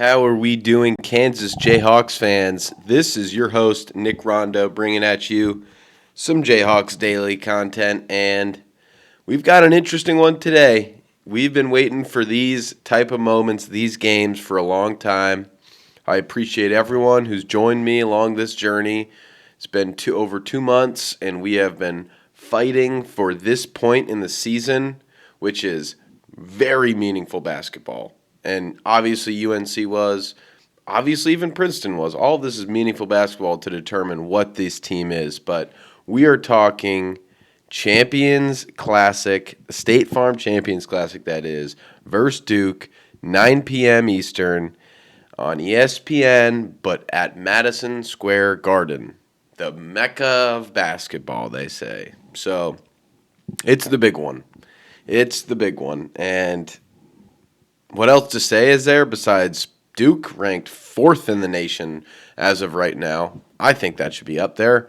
How are we doing, Kansas Jayhawks fans? This is your host, Nick Rondeau, bringing at you some Jayhawks Daily content, and we've got an interesting one today. We've been waiting for these type of moments, these games, for a long time. I appreciate everyone who's joined me along this journey. It's been over 2 months, and we have been fighting for this point in the season, which is very meaningful basketball. And obviously UNC was, obviously even Princeton was. All of this is meaningful basketball to determine what this team is. But we are talking Champions Classic, State Farm Champions Classic, that is, versus Duke, 9 p.m. Eastern on ESPN, but at Madison Square Garden, the mecca of basketball, they say. So it's the big one. It's the big one. And what else to say is there besides Duke, ranked 4th in the nation as of right now? I think that should be up there.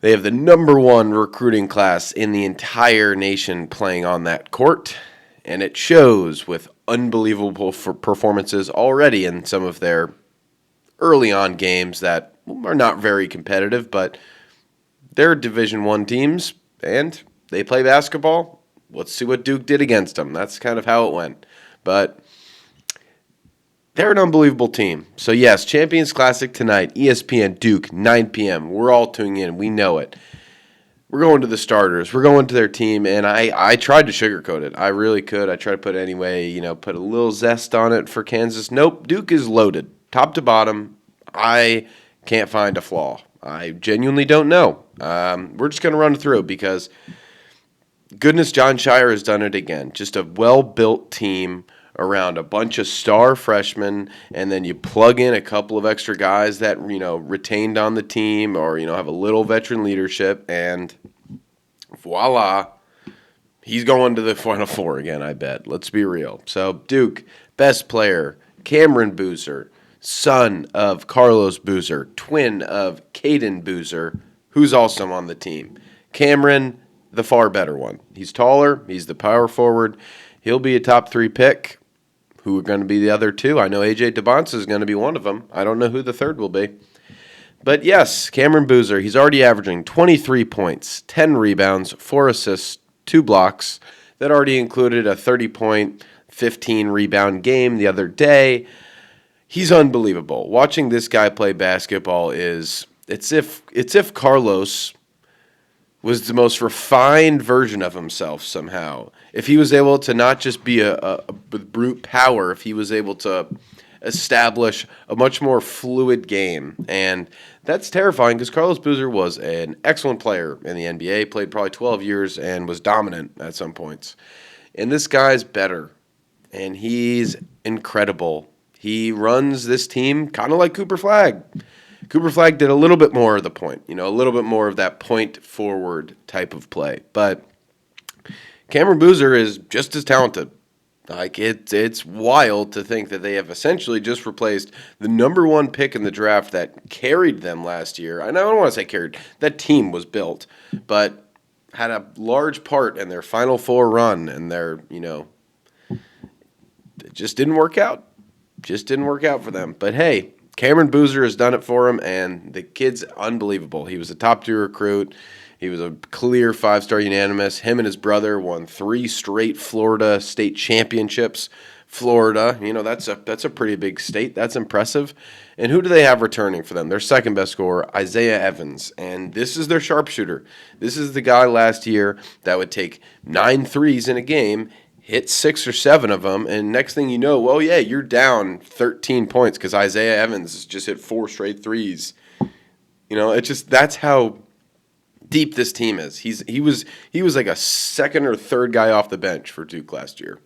They have the number 1 recruiting class in the entire nation playing on that court, and it shows with unbelievable performances already in some of their early on games that are not very competitive, but they're Division I teams, and they play basketball. Let's see what Duke did against them. That's kind of how it went. But they're an unbelievable team. So, yes, Champions Classic tonight, ESPN, Duke, 9 p.m. We're all tuning in. We know it. We're going to the starters. We're going to their team, and I tried to sugarcoat it. I really could. I tried to put it anyway, put a little zest on it for Kansas. Nope, Duke is loaded, top to bottom. I can't find a flaw. I genuinely don't know. We're just going to run through because, goodness, John Shire has done it again. Just a well-built team around a bunch of star freshmen, and then you plug in a couple of extra guys that, retained on the team or, have a little veteran leadership, and voila, he's going to the Final Four again, I bet. Let's be real. So, Duke, best player, Cameron Boozer, son of Carlos Boozer, twin of Caden Boozer, who's also on the team. Cameron, the far better one. He's taller. He's the power forward. He'll be a top 3 pick. Who are going to be the other 2? I know A.J. DeBonsa is going to be one of them. I don't know who the third will be. But yes, Cameron Boozer, he's already averaging 23 points, 10 rebounds, 4 assists, 2 blocks. That already included a 30-point, 15-rebound game the other day. He's unbelievable. Watching this guy play basketball it's if Carlos was the most refined version of himself somehow. If he was able to not just be a brute power, if he was able to establish a much more fluid game. And that's terrifying because Carlos Boozer was an excellent player in the NBA, played probably 12 years and was dominant at some points. And this guy's better, and he's incredible. He runs this team kind of like Cooper Flagg. Cooper Flagg did a little bit more of the point, a little bit more of that point forward type of play. But Cameron Boozer is just as talented. Like it's wild to think that they have essentially just replaced the number 1 pick in the draft that carried them last year. I don't want to say carried. That team was built, but had a large part in their Final Four run, and their, it just didn't work out. Just didn't work out for them. But hey, Cameron Boozer has done it for him, and the kid's unbelievable. He was a top-tier recruit. He was a clear 5-star unanimous. Him and his brother won 3 straight Florida state championships. Florida, that's a pretty big state. That's impressive. And who do they have returning for them? Their second-best scorer, Isaiah Evans. And this is their sharpshooter. This is the guy last year that would take 9 threes in a game, hit 6 or 7 of them, and next thing you know, well, yeah, you're down 13 points because Isaiah Evans just hit 4 straight threes. That's how deep this team is. He was like a second or third guy off the bench for Duke last year.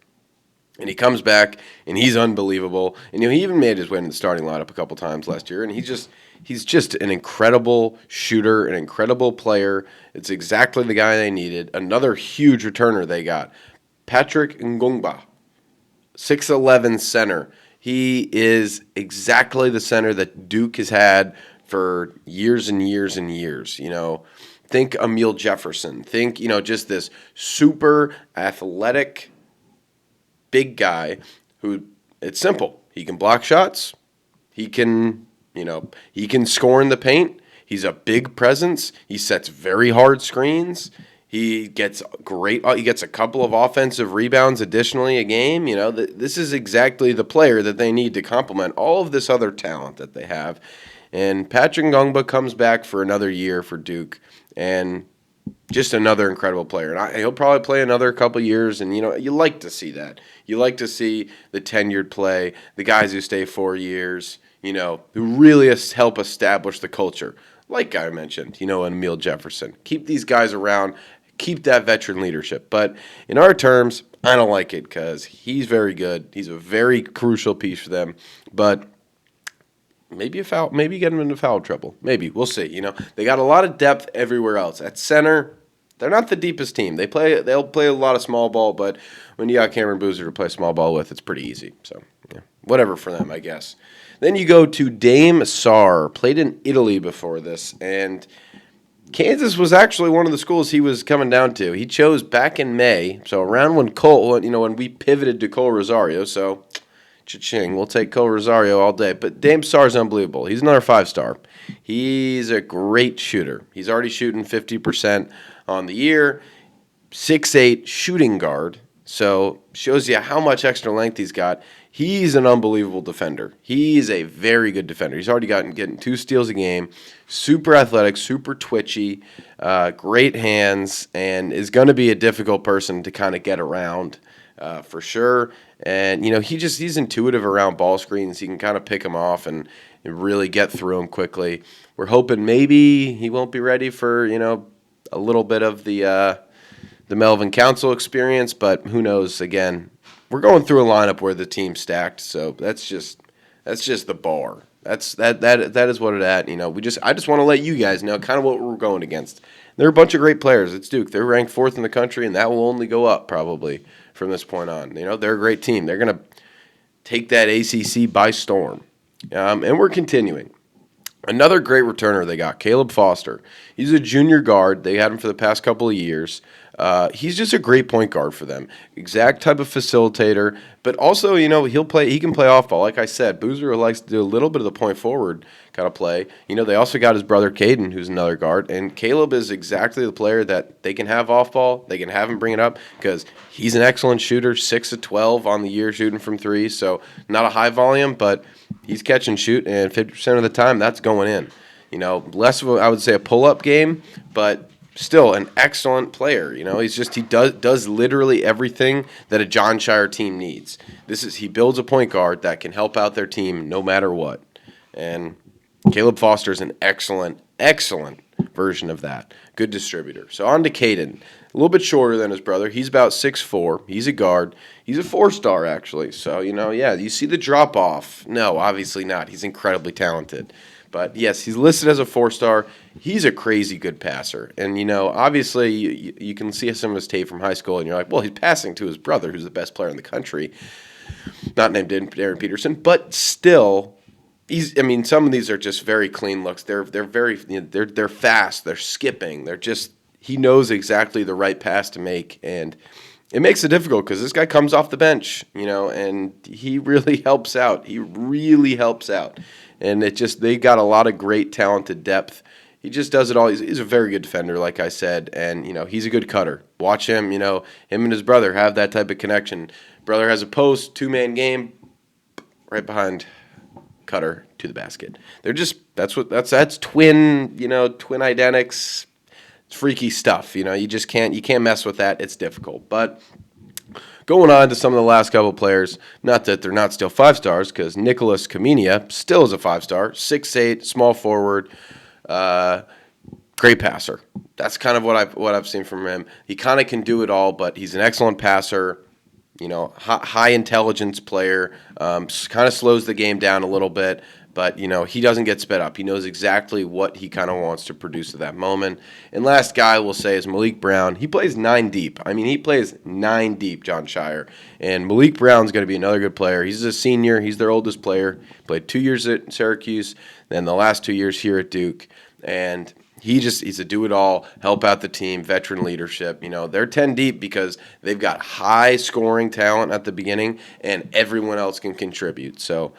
And he comes back, and he's unbelievable. And he even made his way in the starting lineup a couple times last year, and he's just an incredible shooter, an incredible player. It's exactly the guy they needed. Another huge returner they got. Patrick Ngongba, 6'11" center. He is exactly the center that Duke has had for years and years and years. Think Emile Jefferson. Think, just this super athletic big guy who, it's simple. He can block shots. He can, he can score in the paint. He's a big presence. He sets very hard screens. He gets a couple of offensive rebounds additionally a game. This is exactly the player that they need to complement all of this other talent that they have. And Patrick Ngongba comes back for another year for Duke, and just another incredible player. And he'll probably play another couple years, and you like to see that. You like to see the tenured play, the guys who stay 4 years, who really help establish the culture. Like I mentioned, Emile Jefferson. Keep these guys around, keep that veteran leadership. But in our terms, I don't like it because he's very good. He's a very crucial piece for them. But maybe get him into foul trouble. Maybe. We'll see. They got a lot of depth everywhere else. At center, they're not the deepest team. They'll play a lot of small ball, but when you got Cameron Boozer to play small ball with, it's pretty easy. So, whatever for them, I guess. Then you go to Dame Sarr. Played in Italy before this, and Kansas was actually one of the schools he was coming down to. He chose back in May, so around when we pivoted to Cole Rosario, so cha-ching, we'll take Cole Rosario all day. But Dame Sarr's unbelievable. He's another 5-star. He's a great shooter. He's already shooting 50% on the year. 6'8", shooting guard. So shows you how much extra length he's got. He's an unbelievable defender. He's a very good defender. He's already getting 2 steals a game. Super athletic, super twitchy, great hands, and is going to be a difficult person to kind of get around for sure. And, he's intuitive around ball screens. He can kind of pick them off and really get through them quickly. We're hoping maybe he won't be ready for, a little bit of the Melvin Council experience, but who knows? Again, we're going through a lineup where the team's stacked, so that's just the bar. That is what it at. I just want to let you guys know kind of what we're going against. They're a bunch of great players. It's Duke. They're ranked 4th in the country, and that will only go up probably from this point on. They're a great team. They're going to take that ACC by storm. And we're continuing. Another great returner they got, Caleb Foster. He's a junior guard. They had him for the past couple of years. He's just a great point guard for them. Exact type of facilitator, but also, he can play off ball. Like I said, Boozer likes to do a little bit of the point forward kind of play. They also got his brother Caden, who's another guard, and Caleb is exactly the player that they can have off ball. They can have him bring it up because he's an excellent shooter, 6 of 12 on the year shooting from 3, so not a high volume, but he's catch and shoot, and 50% of the time that's going in. Less of I would say a pull-up game, but still an excellent player. He does literally everything that a John Shire team needs. He builds a point guard that can help out their team no matter what. And Caleb Foster is an excellent version of that. Good distributor. So on to Caden. A little bit shorter than his brother. He's about 6'4". He's a guard. He's a 4-star, actually. So, you see the drop-off. No, obviously not. He's incredibly talented. But, yes, he's listed as a 4-star. He's a crazy good passer. And, obviously you can see some of his tape from high school, and you're like, well, he's passing to his brother, who's the best player in the country. Not named Darren Peterson. But still, some of these are just very clean looks. They're fast. They're skipping. He knows exactly the right pass to make. And it makes it difficult because this guy comes off the bench, and he really helps out. And they got a lot of great talented depth. He just does it all. He's a very good defender, like I said, and he's a good cutter. Watch him. Him and his brother have that type of connection. Brother has a post, 2-man game, right behind cutter to the basket. That's twin identics. It's freaky stuff. You can't mess with that. It's difficult, but. Going on to some of the last couple players, not that they're not still 5-stars, because Nicholas Kamenia still is a 5-star, 6'8", small forward, great passer. That's kind of what I've seen from him. He kind of can do it all, but he's an excellent passer. High intelligence player. Kind of slows the game down a little bit, but he doesn't get sped up. He knows exactly what he kind of wants to produce at that moment. And last guy we'll say is Malik Brown. He plays 9 deep. He plays 9 deep, John Shire. And Malik Brown's going to be another good player. He's a senior. He's their oldest player. Played 2 years at Syracuse, then the last 2 years here at Duke. And He's a do-it-all, help out the team, veteran leadership. They're 10 deep because they've got high scoring talent at the beginning, and everyone else can contribute. So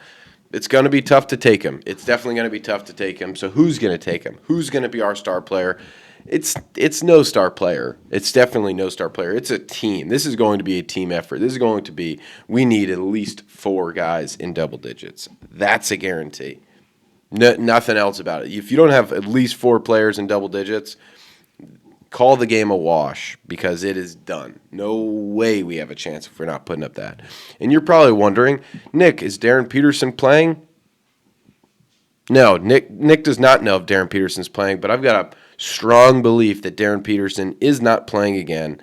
it's going to be tough to take him. It's definitely going to be tough to take him. So who's going to take him? Who's going to be our star player? It's no star player. It's definitely no star player. It's a team. This is going to be a team effort. This is going to be, we need at least 4 guys in double digits. That's a guarantee. No, nothing else about it. If you don't have at least 4 players in double digits, call the game a wash because it is done. No way we have a chance if we're not putting up that. And you're probably wondering, Nick, is Darren Peterson playing? No, Nick does not know if Darren Peterson's playing, but I've got a strong belief that Darren Peterson is not playing again.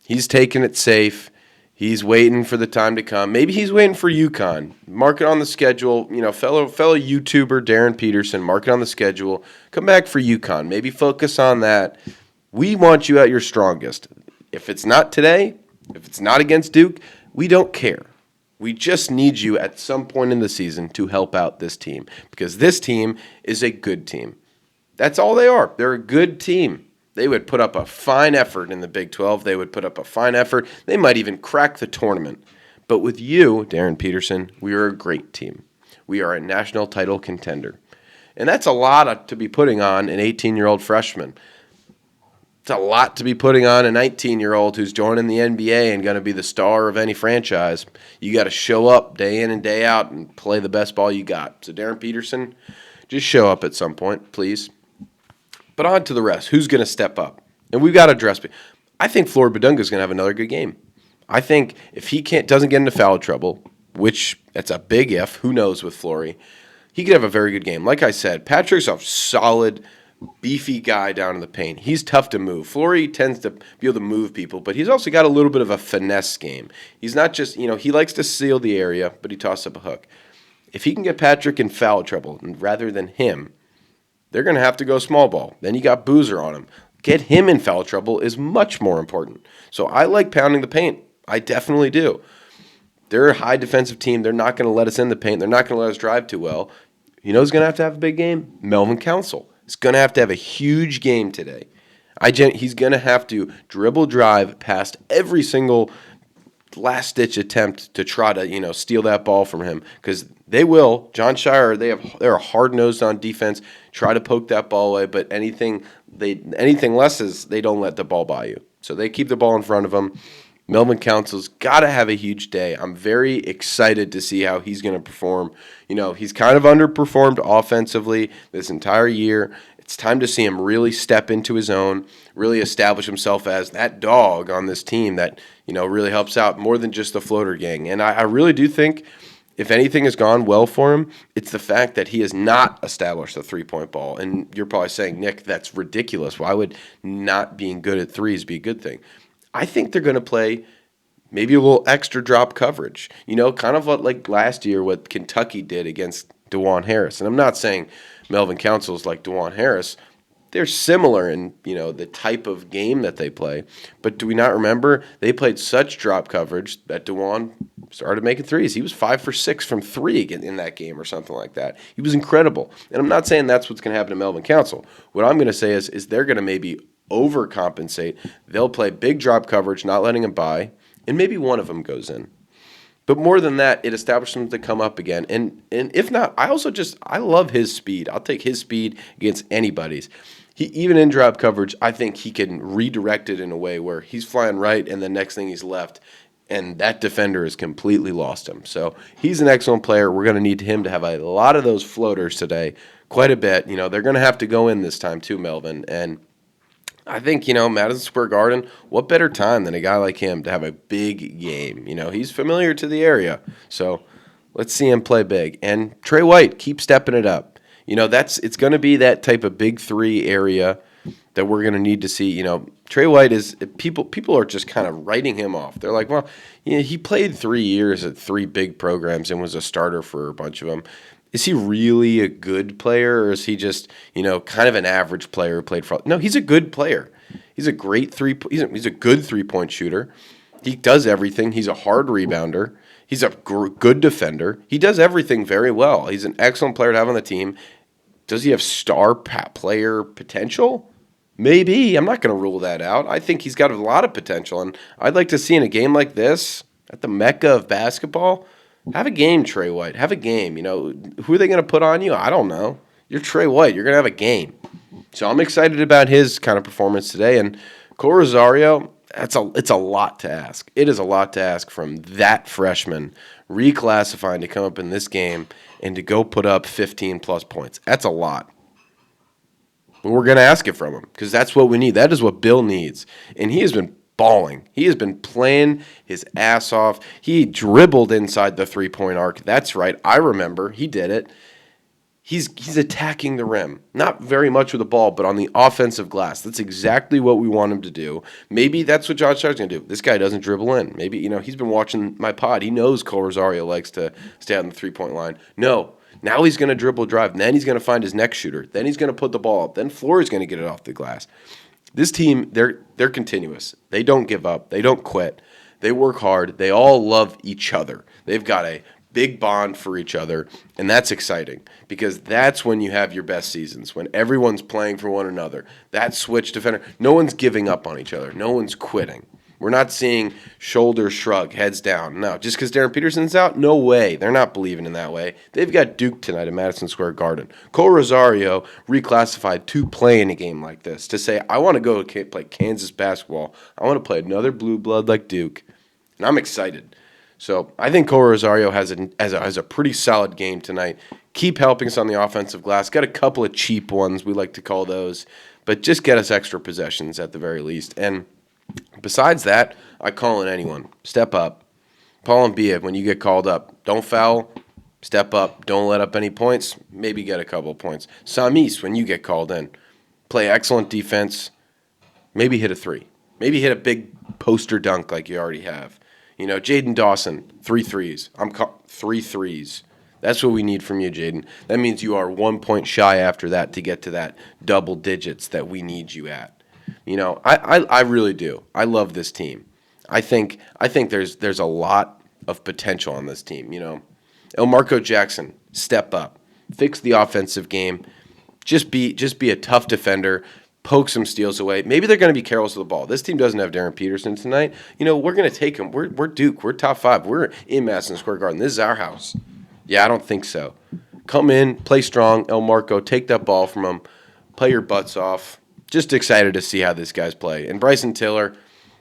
He's taking it safe. He's waiting for the time to come. Maybe he's waiting for UConn. Mark it on the schedule. Fellow YouTuber Darren Peterson, mark it on the schedule. Come back for UConn. Maybe focus on that. We want you at your strongest. If it's not today, if it's not against Duke, we don't care. We just need you at some point in the season to help out this team because this team is a good team. That's all they are. They're a good team. They would put up a fine effort in the Big 12. They would put up a fine effort. They might even crack the tournament. But with you, Darren Peterson, we are a great team. We are a national title contender. And that's a lot to be putting on an 18-year-old freshman. It's a lot to be putting on a 19-year-old who's joining the NBA and going to be the star of any franchise. You got to show up day in and day out and play the best ball you got. So Darren Peterson, just show up at some point, please. But on to the rest. Who's going to step up? And we've got to address. I think Floyd Badunga is going to have another good game. I think if he doesn't get into foul trouble, which that's a big if, who knows with Flory, he could have a very good game. Like I said, Patrick's a solid, beefy guy down in the paint. He's tough to move. Flory tends to be able to move people, but he's also got a little bit of a finesse game. He's not just, he likes to seal the area, but he tosses up a hook. If he can get Patrick in foul trouble rather than him, they're going to have to go small ball. Then you got Boozer on him. Get him in foul trouble is much more important. So I like pounding the paint. I definitely do. They're a high defensive team. They're not going to let us in the paint. They're not going to let us drive too well. You know who's going to have a big game? Melvin Council. He's going to have a huge game today. He's going to have to dribble drive past every single last-ditch attempt to try to, steal that ball from him because they will. John Shire, they're hard-nosed on defense, try to poke that ball away, but anything less is they don't let the ball by you. So they keep the ball in front of them. Melvin Council's got to have a huge day. I'm very excited to see how he's going to perform. He's kind of underperformed offensively this entire year. It's time to see him really step into his own, really establish himself as that dog on this team that, really helps out more than just the floater gang. And I really do think if anything has gone well for him, it's the fact that he has not established the three-point ball. And you're probably saying, Nick, that's ridiculous. Why would not being good at threes be a good thing? I think they're going to play maybe a little extra drop coverage, kind of like last year what Kentucky did against DeJuan Harris. And I'm not saying Melvin Council is like DeJuan Harris. They're similar in, the type of game that they play. But do we not remember they played such drop coverage that DeJuan started making threes. He was 5 for 6 from 3 in that game or something like that. He was incredible. And I'm not saying that's what's going to happen to Melvin Council. What I'm going to say is they're going to maybe overcompensate. They'll play big drop coverage, not letting him by, and maybe one of them goes in. But more than that, it establishes him to come up again. And if not, I love his speed. I'll take his speed against anybody's. Even in drop coverage, I think he can redirect it in a way where he's flying right and the next thing he's left, and that defender has completely lost him. So he's an excellent player. We're going to need him to have a lot of those floaters today, quite a bit. They're going to have to go in this time too, Melvin. And I think, Madison Square Garden, what better time than a guy like him to have a big game? He's familiar to the area. So let's see him play big. And Trey White, keep stepping it up. It's going to be that type of big three area that we're going to need to see. Trey White is people are just kind of writing him off. They're like, well, he played 3 years at 3 big programs and was a starter for a bunch of them. Is he really a good player, or is he just, kind of an average player who played for? No, he's a good player. He's a great he's a good 3-point shooter. He does everything. He's a hard rebounder. He's a good defender. He does everything very well. He's an excellent player to have on the team. Does he have star player potential? Maybe. I'm not going to rule that out. I think he's got a lot of potential, and I'd like to see in a game like this, at the mecca of basketball, have a game, Trey White. Have a game. Who are they going to put on you? I don't know. You're Trey White. You're going to have a game. So I'm excited about his kind of performance today. And Cole Rosario, it's a lot to ask. It is a lot to ask from that freshman reclassifying to come up in this game and to go put up 15-plus points. That's a lot. We're going to ask it from him because that's what we need. That is what Bill needs. And he has been balling. He has been playing his ass off. He dribbled inside the three-point arc. That's right. I remember. He did it. He's attacking the rim. Not very much with the ball, but on the offensive glass. That's exactly what we want him to do. Maybe that's what John Stark's going to do. This guy doesn't dribble in. Maybe, he's been watching my pod. He knows Cole Rosario likes to stay on the three-point line. No. Now he's going to dribble drive. And then he's going to find his next shooter. Then he's going to put the ball up. Then Flory's going to get it off the glass. This team, they're continuous. They don't give up. They don't quit. They work hard. They all love each other. They've got a big bond for each other, and that's exciting because that's when you have your best seasons, when everyone's playing for one another. That switch defender, no one's giving up on each other. No one's quitting. We're not seeing shoulders shrug, heads down. No, just because Darren Peterson's out, no way. They're not believing in that way. They've got Duke tonight at Madison Square Garden. Cole Rosario reclassified to play in a game like this, to say, I want to go play Kansas basketball. I want to play another blue blood like Duke, and I'm excited. So I think Cole Rosario has a pretty solid game tonight. Keep helping us on the offensive glass. Got a couple of cheap ones, we like to call those, but just get us extra possessions at the very least. And besides that, I call in anyone. Step up. Paul and Bia, when you get called up, don't foul. Step up. Don't let up any points. Maybe get a couple of points. Samis, when you get called in, play excellent defense. Maybe hit a three. Maybe hit a big poster dunk like you already have. Jaden Dawson, 3 threes. 3 threes. That's what we need from you, Jaden. That means you are 1 point shy after that to get to that double digits that we need you at. I really do. I love this team. I think there's a lot of potential on this team. Elmarco Jackson, step up, fix the offensive game, just be a tough defender. Poke some steals away. Maybe they're going to be careless with the ball. This team doesn't have Darren Peterson tonight. We're going to take him. We're Duke. We're top 5. We're in Madison Square Garden. This is our house. Yeah, I don't think so. Come in, play strong. Elmarco, take that ball from him. Play your butts off. Just excited to see how this guy's play. And Bryson Tiller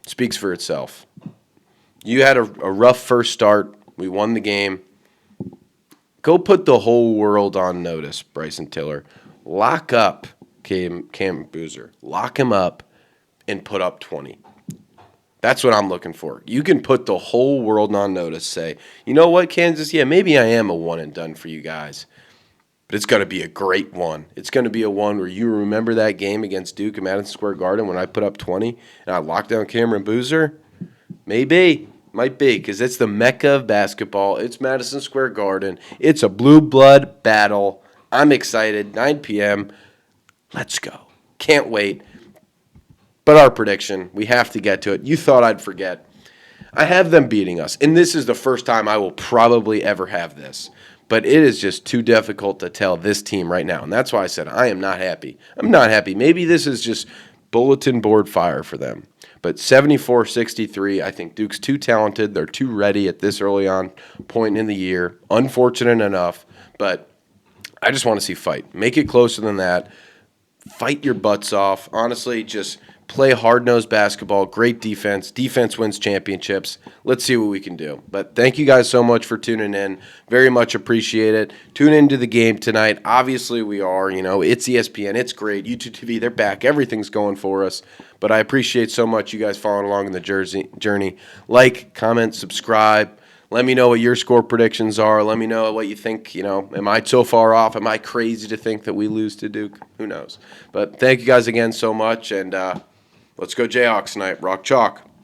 speaks for itself. You had a rough first start. We won the game. Go put the whole world on notice, Bryson Tiller. Lock up Cam Boozer. Lock him up and put up 20. That's what I'm looking for. You can put the whole world on notice. Say, you know what, Kansas? Yeah, maybe I am a one and done for you guys. But it's going to be a great one. It's going to be a one where you remember that game against Duke at Madison Square Garden when I put up 20 and I locked down Cameron Boozer? Maybe. Might be, because it's the mecca of basketball. It's Madison Square Garden. It's a blue blood battle. I'm excited. 9 p.m. Let's go. Can't wait. But our prediction, we have to get to it. You thought I'd forget. I have them beating us. And this is the first time I will probably ever have this. But it is just too difficult to tell this team right now. And that's why I said I am not happy. I'm not happy. Maybe this is just bulletin board fire for them. But 74-63, I think Duke's too talented. They're too ready at this early on point in the year. Unfortunate enough. But I just want to see fight. Make it closer than that. Fight your butts off. Honestly, just play hard-nosed basketball. Great defense. Defense wins championships. Let's see what we can do. But thank you guys so much for tuning in. Very much appreciate it. Tune into the game tonight. Obviously, we are. It's ESPN. It's great. YouTube TV, they're back. Everything's going for us. But I appreciate so much you guys following along in the journey. Like, comment, subscribe. Let me know what your score predictions are. Let me know what you think. Am I so far off? Am I crazy to think that we lose to Duke? Who knows? But thank you guys again so much, and let's go Jayhawks tonight. Rock chalk.